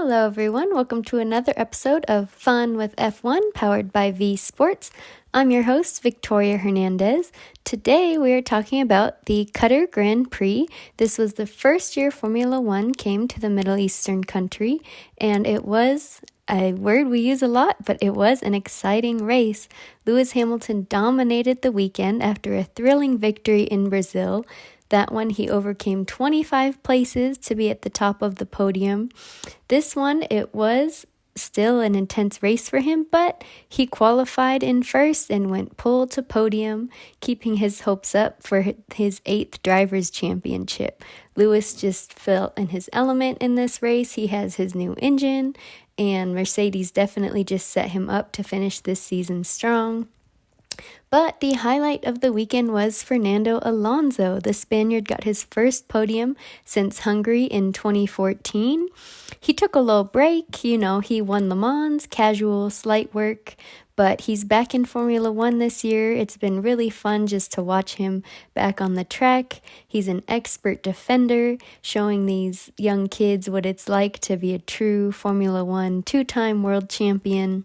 Hello everyone, welcome to another episode of Fun with F1 powered by V Sports. I'm your host, Victoria Hernandez. Today we are talking about the Qatar Grand Prix. This was the first year Formula One came to the Middle Eastern country, and it was a word we use a lot, but it was an exciting race. Lewis Hamilton dominated the weekend after a thrilling victory in Brazil. That one, he overcame 25 places to be at the top of the podium. This one, it was still an intense race for him, but he qualified in first and went pole to podium, keeping his hopes up for his 8th Drivers' Championship. Lewis just felt in his element in this race. He has his new engine, and Mercedes definitely just set him up to finish this season strong. But the highlight of the weekend was Fernando Alonso. The Spaniard got his first podium since Hungary in 2014. He took a little break, he won Le Mans, casual, slight work, but he's back in Formula One this year. It's been really fun just to watch him back on the track. He's an expert defender, showing these young kids what it's like to be a true Formula One 2-time world champion.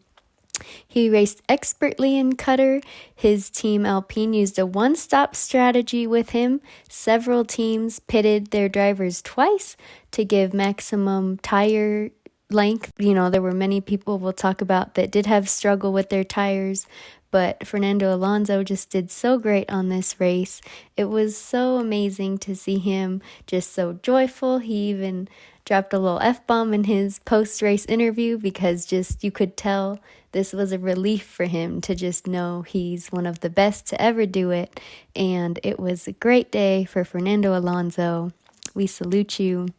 He raced expertly in Qatar. His team Alpine used a one-stop strategy with him. Several teams pitted their drivers twice to give maximum tire length. There were many people we'll talk about that did have struggle with their tires, but Fernando Alonso just did so great on this race. It was so amazing to see him just so joyful. He even dropped a little F-bomb in his post-race interview because you could tell this was a relief for him to just know he's one of the best to ever do it. And it was a great day for Fernando Alonso. We salute you.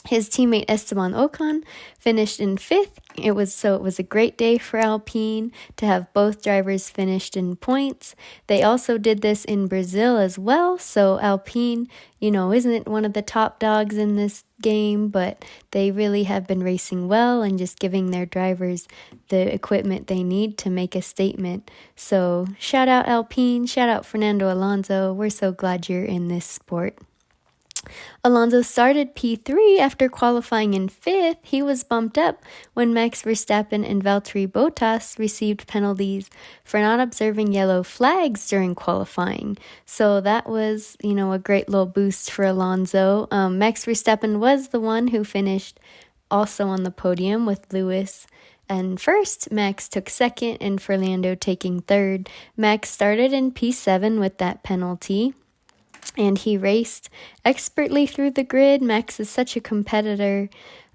His teammate Esteban Ocon finished in 5th. It was a great day for Alpine to have both drivers finished in points. They also did this in Brazil as well. So Alpine, isn't one of the top dogs in this game, but they really have been racing well and just giving their drivers the equipment they need to make a statement. So shout out Alpine, shout out Fernando Alonso. We're so glad you're in this sport. Alonso started P3 after qualifying in 5th. He was bumped up when Max Verstappen and Valtteri Bottas received penalties for not observing yellow flags during qualifying. So that was, a great little boost for Alonso. Max Verstappen was the one who finished also on the podium with Lewis and first. Max took 2nd and Fernando taking 3rd. Max started in P7 with that penalty, and he raced expertly through the grid. Max is such a competitor.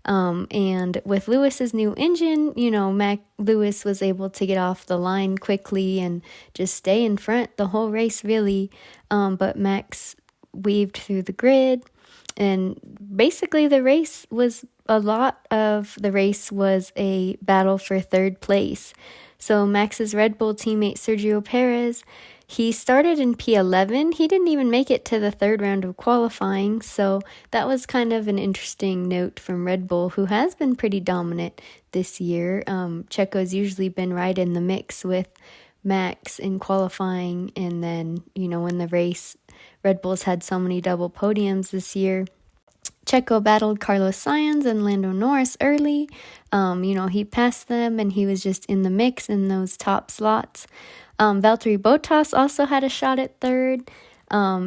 And with Lewis's new engine, Lewis was able to get off the line quickly and just stay in front the whole race, really. But Max weaved through the grid. And basically a lot of the race was a battle for 3rd place. So Max's Red Bull teammate Sergio Perez, he started in P11. He didn't even make it to the 3rd round of qualifying, so that was kind of an interesting note from Red Bull, who has been pretty dominant this year. Checo's usually been right in the mix with Max in qualifying, and then, in the race, Red Bull's had so many double podiums this year. Checo battled Carlos Sainz and Lando Norris early. He passed them, and he was just in the mix in those top slots. Valtteri Bottas also had a shot at 3rd.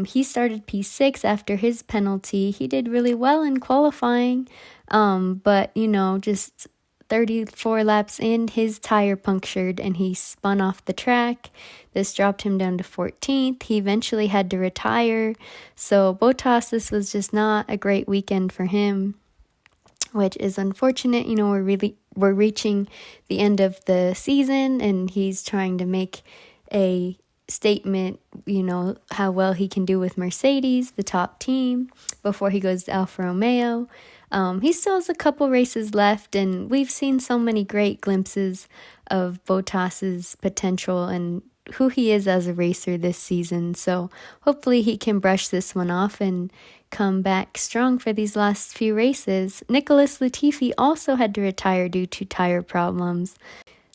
He started P6 after his penalty. He did really well in qualifying, but, just 34 laps in, his tire punctured and he spun off the track. This dropped him down to 14th. He eventually had to retire. So Bottas, this was just not a great weekend for him, which is unfortunate. We're reaching the end of the season, and he's trying to make a statement, how well he can do with Mercedes, the top team, before he goes to Alfa Romeo. He still has a couple races left, and we've seen so many great glimpses of Bottas's potential and who he is as a racer this season. So hopefully he can brush this one off and come back strong for these last few races. Nicholas Latifi also had to retire due to tire problems.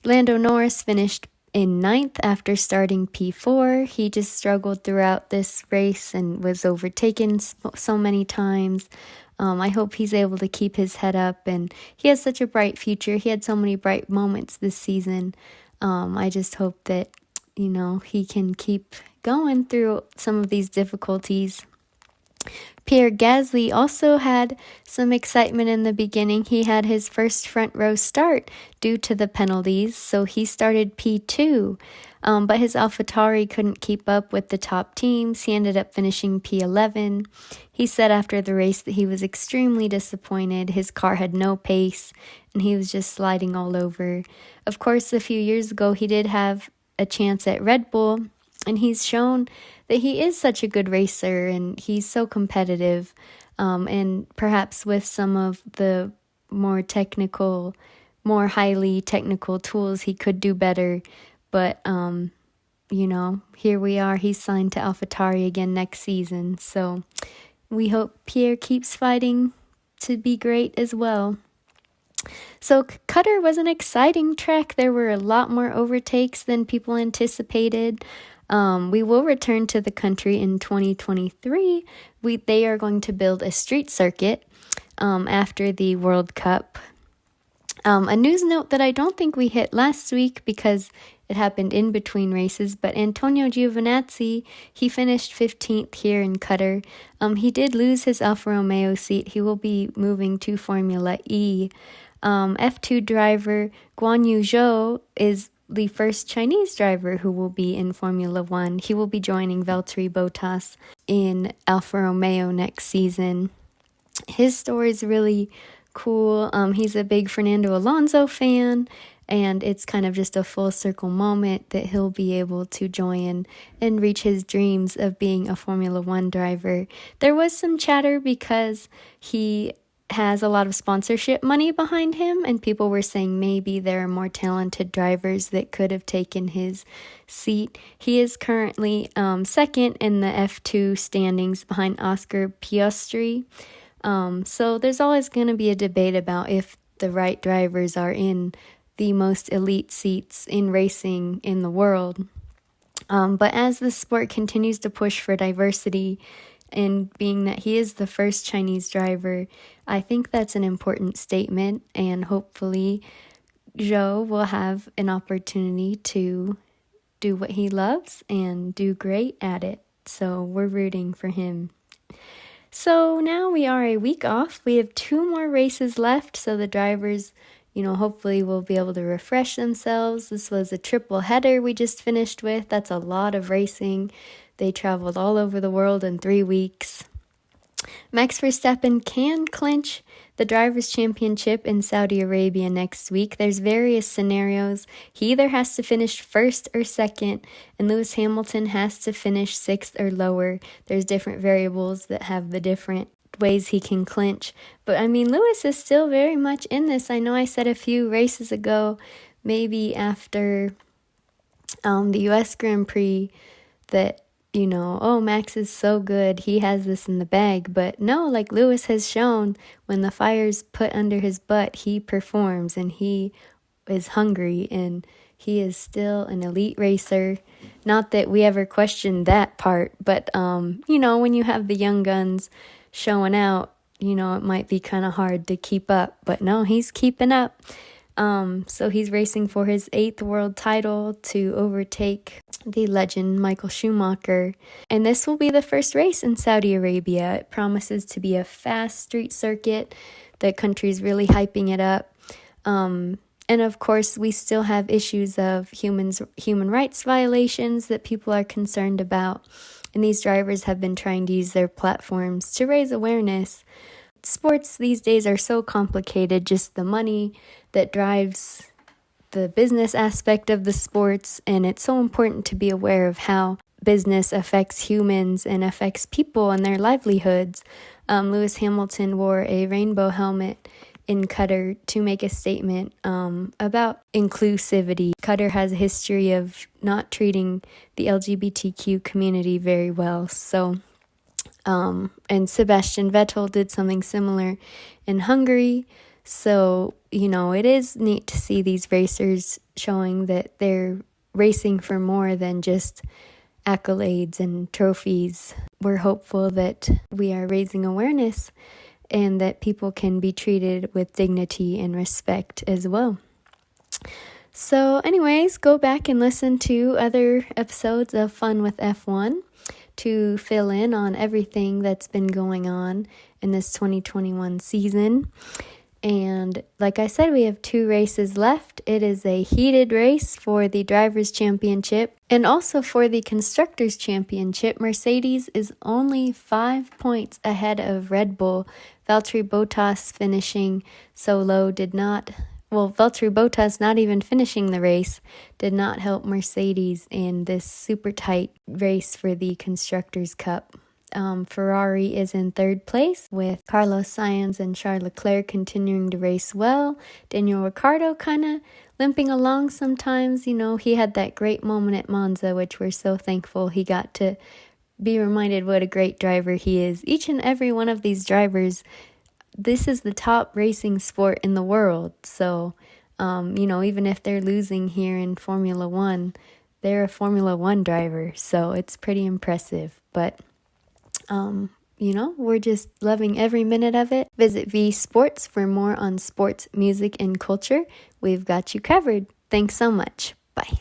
Lando Norris finished in 9th after starting P4. He just struggled throughout this race and was overtaken so many times. I hope he's able to keep his head up, and he has such a bright future. He had so many bright moments this season. I just hope that, he can keep going through some of these difficulties. Pierre Gasly also had some excitement in the beginning. He had his first front row start due to the penalties, so he started P2. But his AlphaTauri couldn't keep up with the top teams. He ended up finishing P11. He said after the race that he was extremely disappointed. His car had no pace, and he was just sliding all over. Of course, a few years ago, he did have a chance at Red Bull, and he's shown that he is such a good racer, and he's so competitive. And perhaps with some of the more highly technical tools, he could do better. But, here we are. He's signed to AlphaTauri again next season. So we hope Pierre keeps fighting to be great as well. So Qatar was an exciting track. There were a lot more overtakes than people anticipated. We will return to the country in 2023. They are going to build a street circuit after the World Cup. A news note that I don't think we hit last week because it happened in between races, but Antonio Giovinazzi, he finished 15th here in Qatar. He did lose his Alfa Romeo seat. He will be moving to Formula E. F2 driver Guanyu Zhou is the first Chinese driver who will be in Formula One. He will be joining Valtteri Bottas in Alfa Romeo next season. His story is really cool. He's a big Fernando Alonso fan, and it's kind of just a full circle moment that he'll be able to join and reach his dreams of being a Formula One driver. There was some chatter because he has a lot of sponsorship money behind him, and people were saying maybe there are more talented drivers that could have taken his seat. He is currently second in the F2 standings behind Oscar Piastri. So there's always going to be a debate about if the right drivers are in the most elite seats in racing in the world. But as the sport continues to push for diversity, and being that he is the first Chinese driver, I think that's an important statement, and hopefully Zhou will have an opportunity to do what he loves and do great at it. So we're rooting for him. So now we are a week off. We have 2 more races left, so the drivers, hopefully will be able to refresh themselves. This was a triple header we just finished with. That's a lot of racing. They traveled all over the world in 3 weeks. Max Verstappen can clinch the Drivers' Championship in Saudi Arabia next week. There's various scenarios. He either has to finish first or second, and Lewis Hamilton has to finish 6th or lower. There's different variables that have the different ways he can clinch. But, Lewis is still very much in this. I know I said a few races ago, maybe after the U.S. Grand Prix, that Max is so good, he has this in the bag. But no, like Lewis has shown, when the fire's put under his butt, he performs, and he is hungry, and he is still an elite racer. Not that we ever questioned that part, but, when you have the young guns showing out, it might be kind of hard to keep up. But no, he's keeping up. So he's racing for his 8th world title to overtake the legend Michael Schumacher. And this will be the first race in Saudi Arabia. It promises to be a fast street circuit. The country's really hyping it up. And of course, we still have issues of human rights violations that people are concerned about. And these drivers have been trying to use their platforms to raise awareness. Sports these days are so complicated, just the money that drives the business aspect of the sports, and it's so important to be aware of how business affects humans and affects people and their livelihoods. Lewis Hamilton wore a rainbow helmet in Qatar to make a statement about inclusivity. Qatar has a history of not treating the LGBTQ community very well, so and Sebastian Vettel did something similar in Hungary. So, it is neat to see these racers showing that they're racing for more than just accolades and trophies. We're hopeful that we are raising awareness and that people can be treated with dignity and respect as well. So anyways, go back and listen to other episodes of Fun with F1 to fill in on everything that's been going on in this 2021 season. And like I said, we have 2 races left. It is a heated race for the Drivers' Championship and also for the Constructors' Championship. Mercedes is only 5 points ahead of Red Bull. Valtteri Bottas finishing so low Valtteri Bottas not even finishing the race did not help Mercedes in this super tight race for the Constructors' Cup. Ferrari is in 3rd place with Carlos Sainz and Charles Leclerc continuing to race well. Daniel Ricciardo kind of limping along sometimes. He had that great moment at Monza, which we're so thankful he got to be reminded what a great driver he is. Each and every one of these drivers, this is the top racing sport in the world. So, even if they're losing here in Formula One, they're a Formula One driver. So it's pretty impressive. But we're just loving every minute of it. Visit V Sports for more on sports, music, and culture. We've got you covered. Thanks so much. Bye.